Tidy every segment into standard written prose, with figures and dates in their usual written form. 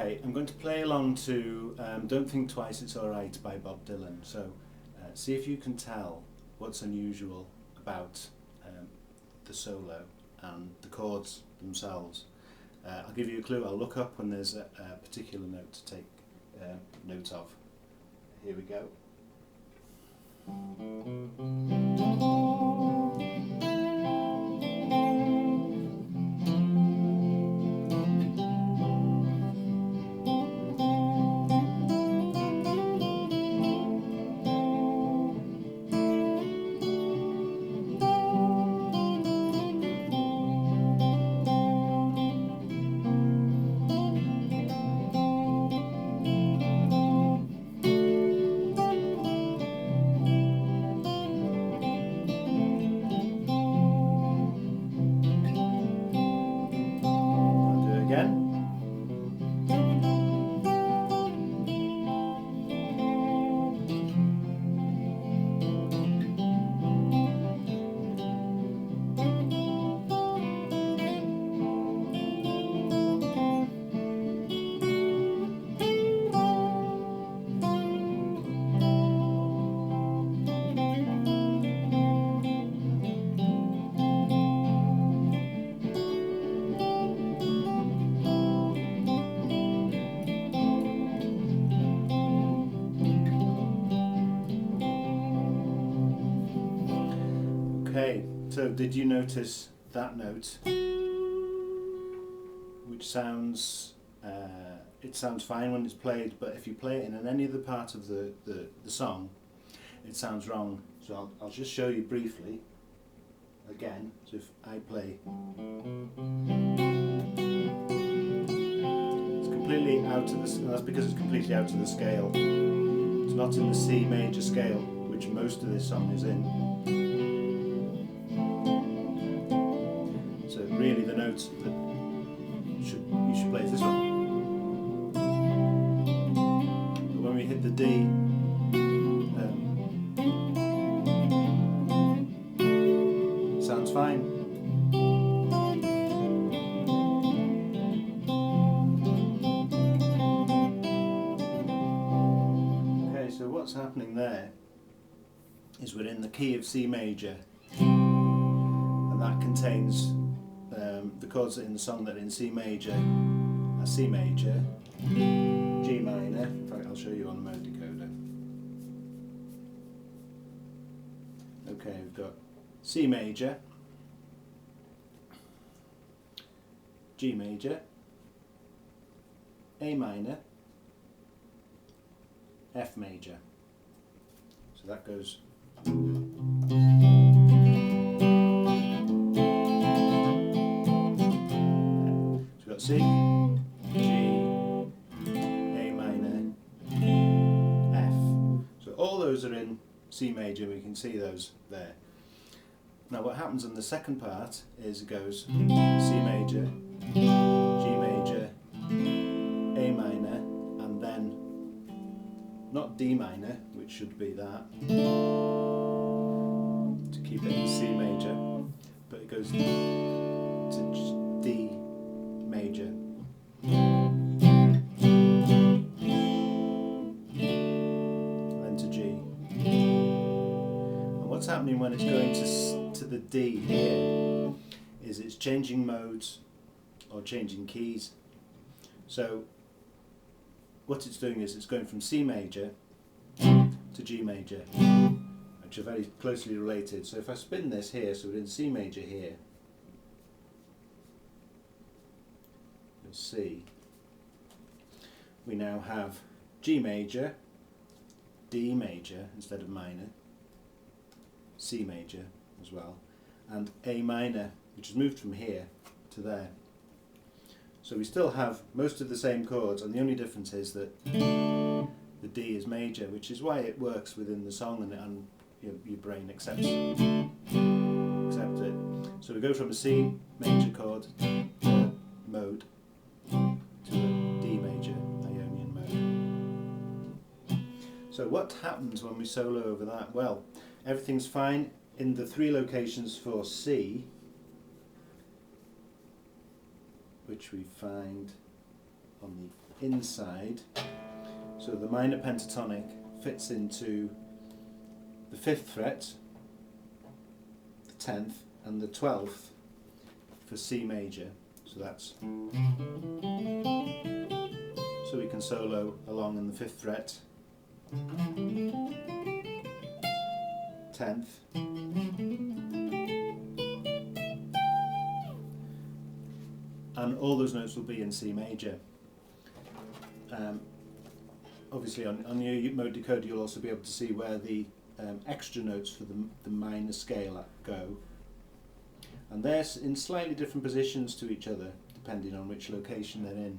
Okay, I'm going to play along to Don't Think Twice It's Alright by Bob Dylan. So see if you can tell what's unusual about the solo and the chords themselves. I'll give you a clue. I'll look up when there's a particular note to take note of. Here we go. Okay, so did you notice that note, which sounds, it sounds fine when it's played, but if you play it in any other part of the song, it sounds wrong. So I'll just show you briefly again. So if I play, it's completely out of the, that's because it's completely out of the scale. It's not in the C major scale, which most of this song is in. So really the notes that you should play this one. But when we hit the D, it sounds fine. Okay, so what's happening there is we're in the key of C major, and that contains the chords in the song that are in C major are C major, G minor. In fact, I'll show you on the Mode Decoder. Okay, we've got C major, G major, A minor, F major. So that goes. C, G, A minor, F. So all those are in C major, we can see those there. Now what happens in the second part is it goes C major, G major, A minor, and then not D minor, which should be that, to keep it in C major, but it goes to D major, then to G. And what's happening when it's going to the D here is it's changing modes or changing keys. So what it's doing is it's going from C major to G major, which are very closely related. So if I spin this here, so we're in C major here, C, we now have G major, D major instead of minor, C major as well, and A minor, which has moved from here to there. So we still have most of the same chords, and the only difference is that the D is major, which is why it works within the song, and your brain accepts it. So we go from a C major chord mode to a D major Ionian mode. So what happens when we solo over that? Well, everything's fine in the three locations for C, which we find on the inside. So the minor pentatonic fits into the 5th fret, the 10th and the 12th for C major. So that's, so we can solo along in the 5th fret, 10th, and all those notes will be in C major. Obviously on your mode decoder you'll also be able to see where the extra notes for the minor scale go, and they're in slightly different positions to each other depending on which location they're in.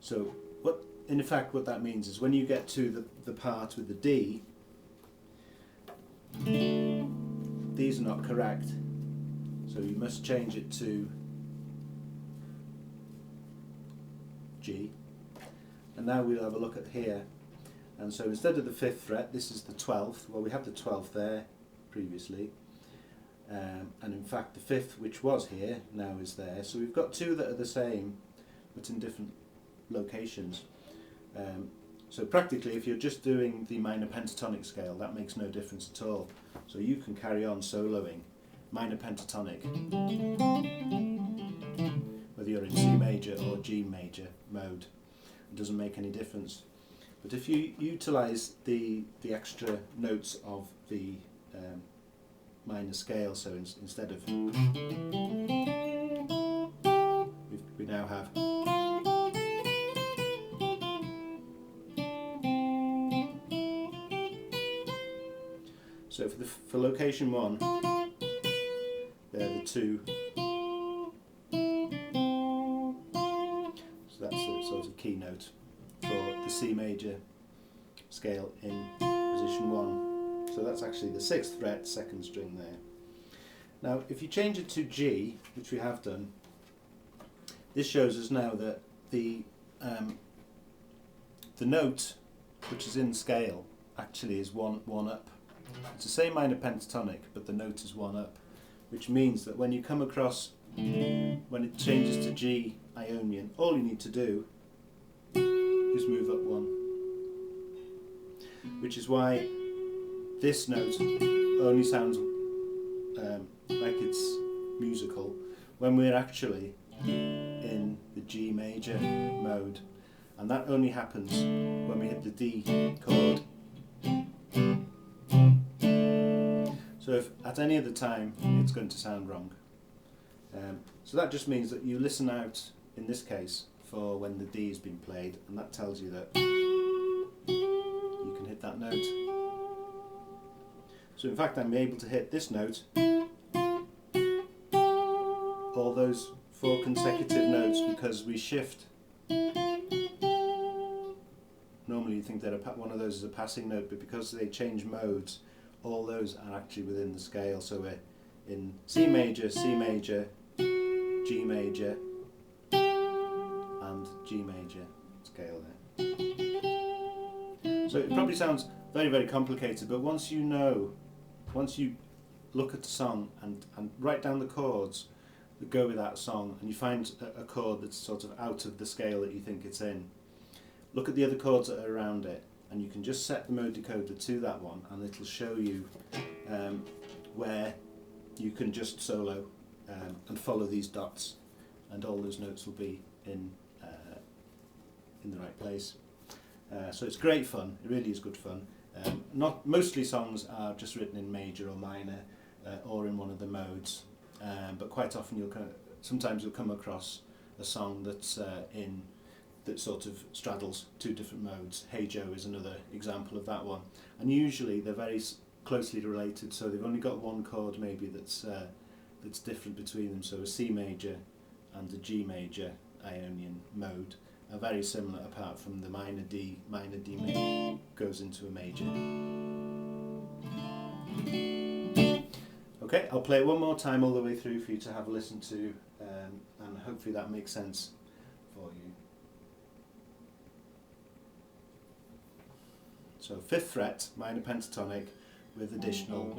So in effect what that means is when you get to the part with the D, these are not correct, so you must change it to G. And now we'll have a look at here, and so instead of the 5th fret, this is the 12th. Well, we have the 12th there previously, and in fact the 5th, which was here, now is there. So we've got two that are the same but in different locations. So practically if you're just doing the minor pentatonic scale, that makes no difference at all. So you can carry on soloing minor pentatonic whether you're in C major or G major mode. It doesn't make any difference. But if you utilise the extra notes of the minor scale, so instead of, we now have, so for location 1, they're the 2. So that's a sort of key note for the C major scale in position 1. So that's actually the 6th fret, 2nd string there. Now if you change it to G, which we have done, this shows us now that the note which is in scale actually is one up. It's the same minor pentatonic, but the note is 1 up, which means that when you come across, when it changes to G Ionian, all you need to do is move up 1, which is why this note only sounds like it's musical when we're actually in the G major mode, and that only happens when we hit the D chord. So if at any other time it's going to sound wrong. So that just means that you listen out in this case for when the D has been played, and that tells you that you can hit that note. So in fact I'm able to hit this note, all those 4 consecutive notes, because we shift. Normally you think that one of those is a passing note, but because they change modes, all those are actually within the scale. So we're in C major, C major, G major and G major scale there. So it probably sounds very, very complicated, but once you look at the song and write down the chords that go with that song, and you find a chord that's sort of out of the scale that you think it's in, look at the other chords that are around it, and you can just set the mode decoder to that one, and it'll show you where you can just solo and follow these dots, and all those notes will be in the right place. So it's great fun. It really is good fun. Mostly songs are just written in major or minor or in one of the modes, but quite often sometimes you'll come across a song that's that sort of straddles 2 different modes. Hey Joe is another example of that one, and usually they're very closely related, so they've only got one chord maybe that's different between them. So a C major and a G major Ionian mode are very similar, apart from the minor D major goes into a major. Okay, I'll play it one more time all the way through for you to have a listen to, and hopefully that makes sense for you. So 5th fret, minor pentatonic with additional.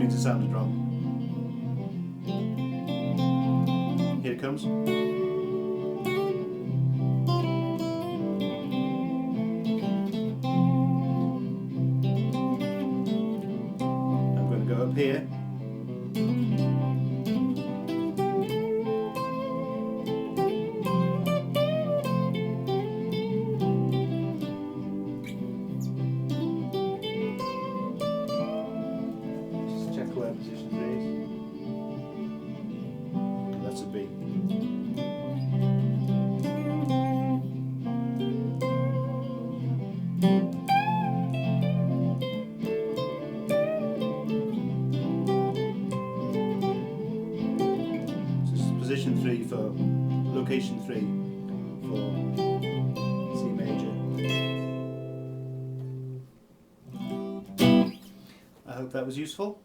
thinks it sounded wrong. Here it comes. I'm going to go up here. Just check where position 3 is. That's a B. Position 3 for location 3 for C major. I hope that was useful.